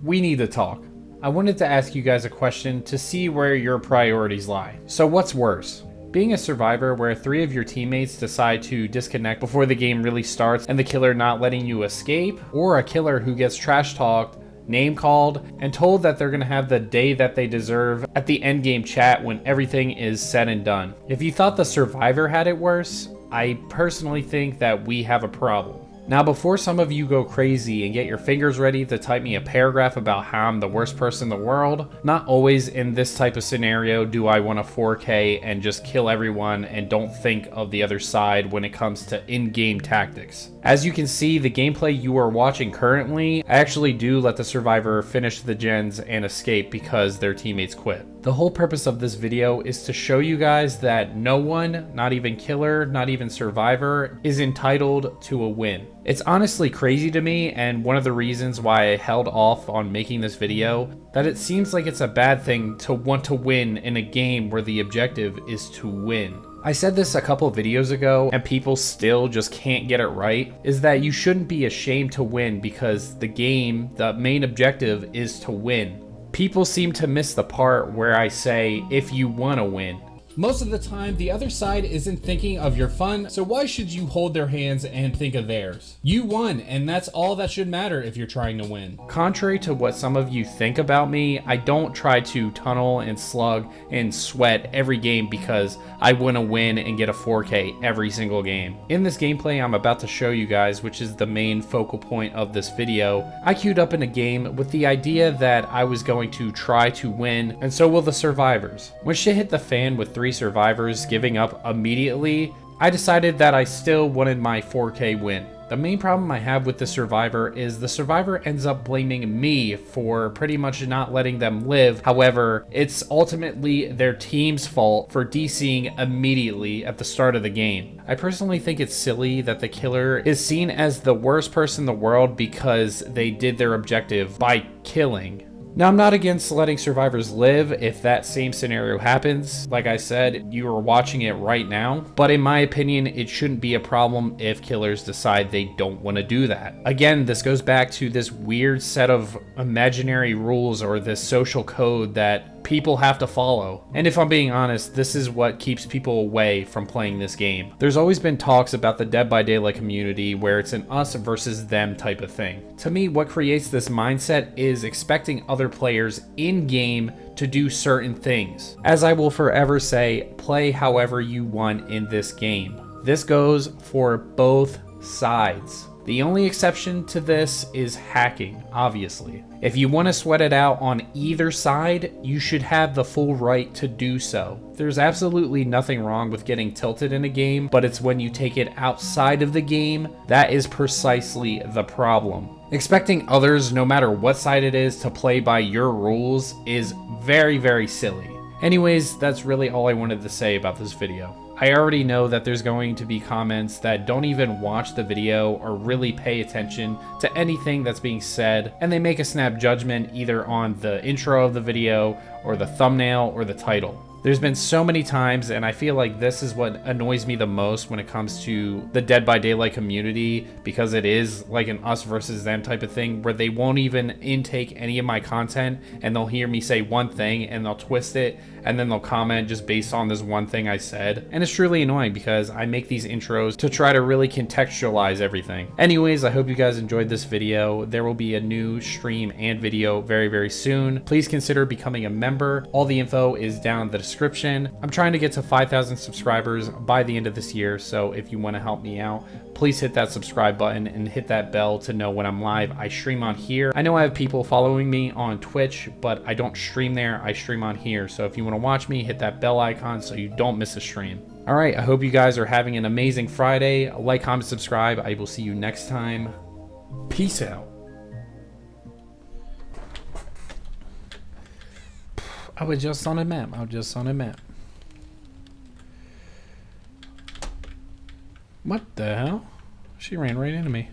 we need to talk. I wanted to ask you guys a question to see where your priorities lie. So what's worse? Being a survivor where 3 of your teammates decide to disconnect before the game really starts and the killer not letting you escape, or a killer who gets trash talked, name called, and told that they're gonna have the day that they deserve at the endgame chat when everything is said and done. If you thought the survivor had it worse, I personally think that we have a problem. Now, before some of you go crazy and get your fingers ready to type me a paragraph about how I'm the worst person in the world, not always in this type of scenario do I want to 4K and just kill everyone and don't think of the other side when it comes to in-game tactics. As you can see, the gameplay you are watching currently, I actually do let the survivor finish the gens and escape because their teammates quit. The whole purpose of this video is to show you guys that no one, not even killer, not even survivor, is entitled to a win. It's honestly crazy to me, and one of the reasons why I held off on making this video, that it seems like it's a bad thing to want to win in a game where the objective is to win. I said this a couple videos ago, and people still just can't get it right, is that you shouldn't be ashamed to win because the game, the main objective is to win. People seem to miss the part where I say, if you want to win. Most of the time, the other side isn't thinking of your fun, so why should you hold their hands and think of theirs? You won, and that's all that should matter if you're trying to win. Contrary to what some of you think about me, I don't try to tunnel and slug and sweat every game because I want to win and get a 4K every single game. In this gameplay I'm about to show you guys, which is the main focal point of this video, I queued up in a game with the idea that I was going to try to win, and so will the survivors. When shit hit the fan with 3 survivors giving up immediately, I decided that I still wanted my 4K win. The main problem I have with the survivor is the survivor ends up blaming me for pretty much not letting them live. However, it's ultimately their team's fault for DCing immediately at the start of the game. I personally think it's silly that the killer is seen as the worst person in the world because they did their objective by killing. Now, I'm not against letting survivors live if that same scenario happens. Like I said, you are watching it right now, but in my opinion, it shouldn't be a problem if killers decide they don't want to do that. Again, this goes back to this weird set of imaginary rules or this social code that people have to follow. And if I'm being honest, this is what keeps people away from playing this game. There's always been talks about the Dead by Daylight community where it's an us versus them type of thing. To me, what creates this mindset is expecting other players in game to do certain things. As I will forever say, play however you want in this game. This goes for both sides. The only exception to this is hacking, obviously. If you want to sweat it out on either side, you should have the full right to do so. There's absolutely nothing wrong with getting tilted in a game, but it's when you take it outside of the game that is precisely the problem. Expecting others, no matter what side it is, to play by your rules is very, very silly. Anyways, that's really all I wanted to say about this video. I already know that there's going to be comments that don't even watch the video or really pay attention to anything that's being said, and they make a snap judgment either on the intro of the video or the thumbnail or the title. There's been so many times, and I feel like this is what annoys me the most when it comes to the Dead by Daylight community, because it is like an us versus them type of thing where they won't even intake any of my content and they'll hear me say one thing and they'll twist it and then they'll comment just based on this one thing I said. And it's truly annoying because I make these intros to try to really contextualize everything. Anyways, I hope you guys enjoyed this video. There will be a new stream and video very, very soon. Please consider becoming a member. All the info is down in the description. I'm trying to get to 5,000 subscribers by the end of this year, so if you want to help me out, please hit that subscribe button and hit that bell to know when I'm live. I stream on here. I know I have people following me on Twitch, but I don't stream there. I stream on here. So if you want to watch me, hit that bell icon so you don't miss a stream. All right, I hope you guys are having an amazing Friday. Like, comment, subscribe. I will see you next time. Peace out. I was just on a map. What the hell? She ran right into me.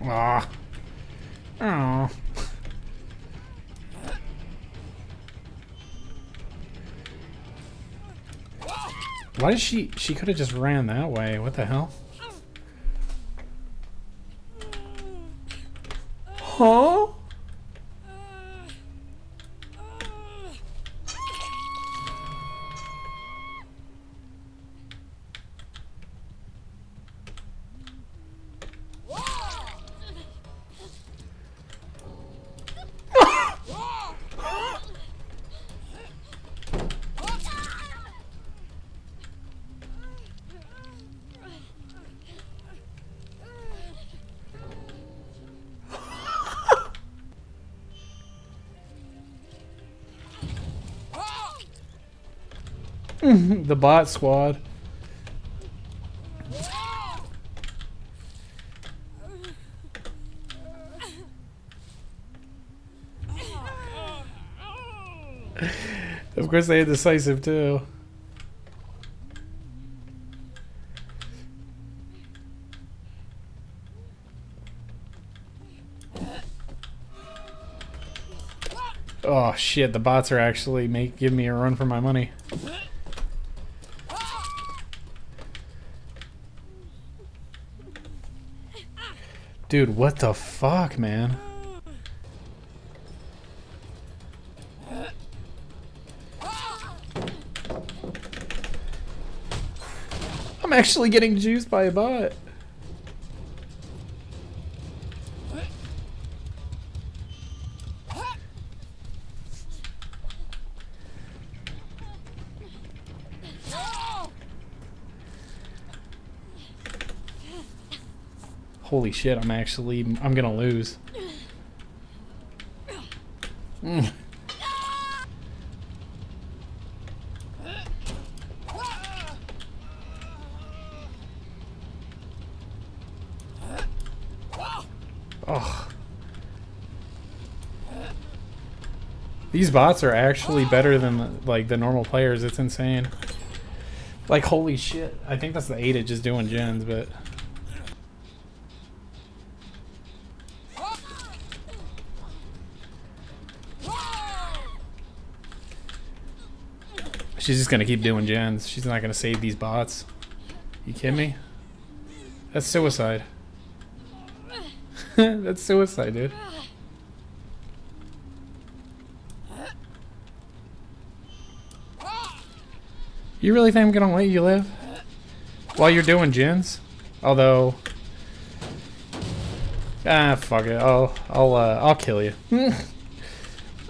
Ah. Oh. Why did she could have just ran that way. What the hell? Huh? The bot squad. Of course they had decisive too. Oh shit, the bots are actually giving me a run for my money. Dude, what the fuck, man? I'm actually getting juiced by a bot. Holy shit, I'm gonna lose. Oh. These bots are actually better than like the normal players. It's insane. Like holy shit. I think that's the Ada just doing gens, but she's just gonna keep doing gens. She's not gonna save these bots. You kidding me? That's suicide. That's suicide, dude. You really think I'm gonna let you live while you're doing gens? Although, fuck it. I'll kill you.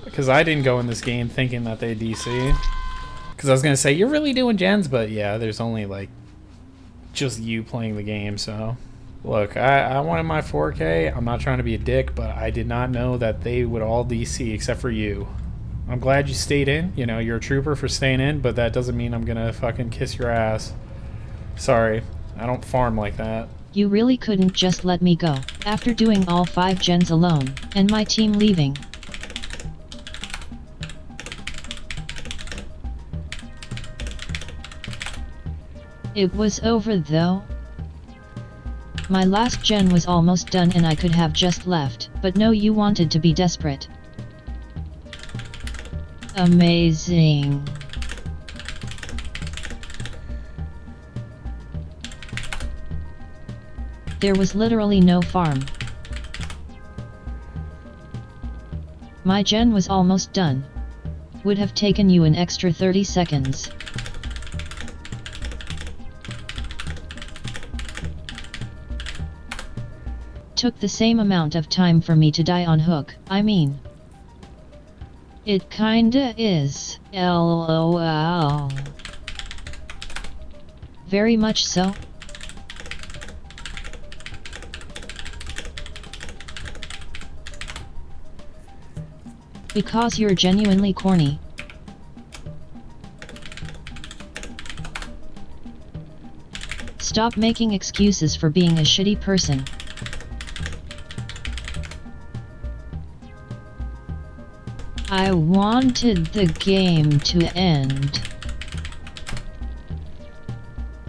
Because I didn't go in this game thinking that they DC. Because I was gonna say you're really doing gens, but yeah, there's only like just you playing the game. So, look, I wanted my 4K. I'm not trying to be a dick, but I did not know that they would all DC except for you. I'm glad you stayed in. You know, you're a trooper for staying in, but that doesn't mean I'm gonna fucking kiss your ass. Sorry, I don't farm like that. You really couldn't just let me go, after doing all 5 gens alone, and my team leaving. It was over though. My last gen was almost done and I could have just left, but no, you wanted to be desperate. Amazing. There was literally no farm. My gen was almost done. Would have taken you an extra 30 seconds. Took the same amount of time for me to die on hook, I mean. It kinda is, LOL. Very much so. Because you're genuinely corny. Stop making excuses for being a shitty person. I wanted the game to end.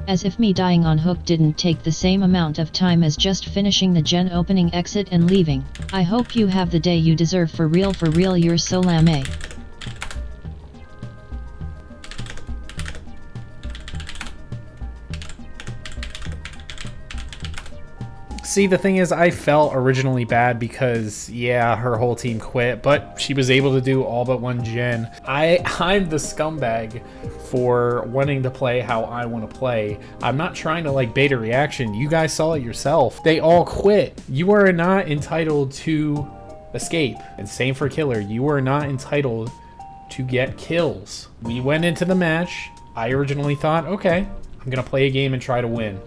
As if me dying on hook didn't take the same amount of time as just finishing the gen opening exit and leaving. I hope you have the day you deserve for real, you're so lame. See, the thing is, I felt originally bad because, yeah, her whole team quit, but she was able to do all but one gen. I'm the scumbag for wanting to play how I want to play. I'm not trying to like bait a reaction. You guys saw it yourself. They all quit. You are not entitled to escape. And same for killer. You are not entitled to get kills. We went into the match. I originally thought, okay, I'm gonna play a game and try to win.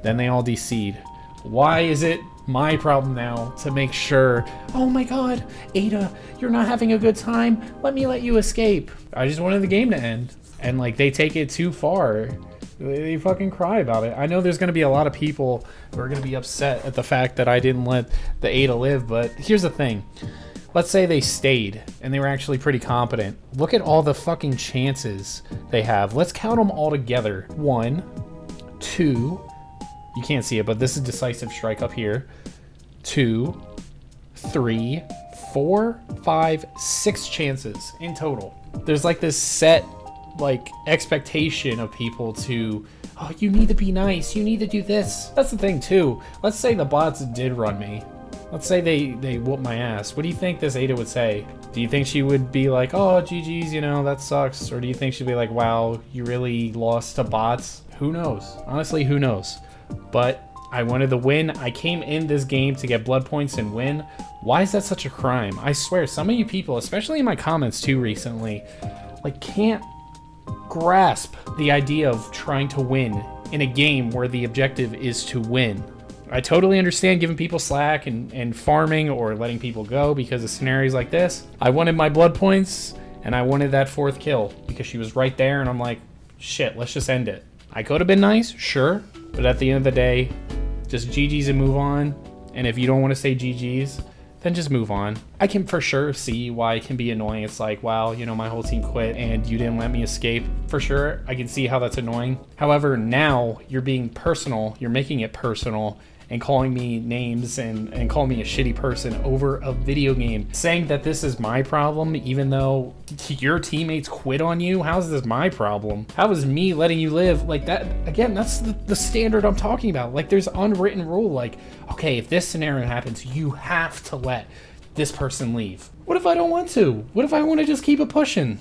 Then they all DC'd. Why is it my problem now to make sure, oh my god, Ada, you're not having a good time, let me let you escape. I just wanted the game to end. And like, they take it too far. They fucking cry about it. I know there's gonna be a lot of people who are gonna be upset at the fact that I didn't let the Ada live, but here's the thing. Let's say they stayed and they were actually pretty competent. Look at all the fucking chances they have. Let's count them all together. 1, 2, you can't see it, but this is decisive strike up here. 2, 3, 4, 5, 6 chances in total. There's like this set like expectation of people to, oh, you need to be nice, you need to do this. That's the thing too. Let's say the bots did run me. Let's say they whoop my ass. What do you think this Ada would say? Do you think she would be like, oh, GG's, you know, that sucks? Or do you think she'd be like, wow, you really lost to bots? Who knows? Honestly, who knows? But I wanted to win. I came in this game to get blood points and win. Why is that such a crime? I swear, some of you people, especially in my comments too recently, like can't grasp the idea of trying to win in a game where the objective is to win. I totally understand giving people slack and farming or letting people go because of scenarios like this. I wanted my blood points and I wanted that 4th kill because she was right there and I'm like, shit, let's just end it. I could have been nice, sure, but at the end of the day, just GG's and move on. And if you don't want to say GG's, then just move on. I can for sure see why it can be annoying. It's like, wow, you know, my whole team quit and you didn't let me escape. For sure, I can see how that's annoying. However, now you're being personal, you're making it personal and calling me names and calling me a shitty person over a video game. Saying that this is my problem even though your teammates quit on you? How is this my problem? How is me letting you live? Like that, again, that's the standard I'm talking about. Like there's unwritten rule like, okay, if this scenario happens, you have to let this person leave. What if I don't want to? What if I want to just keep it pushing?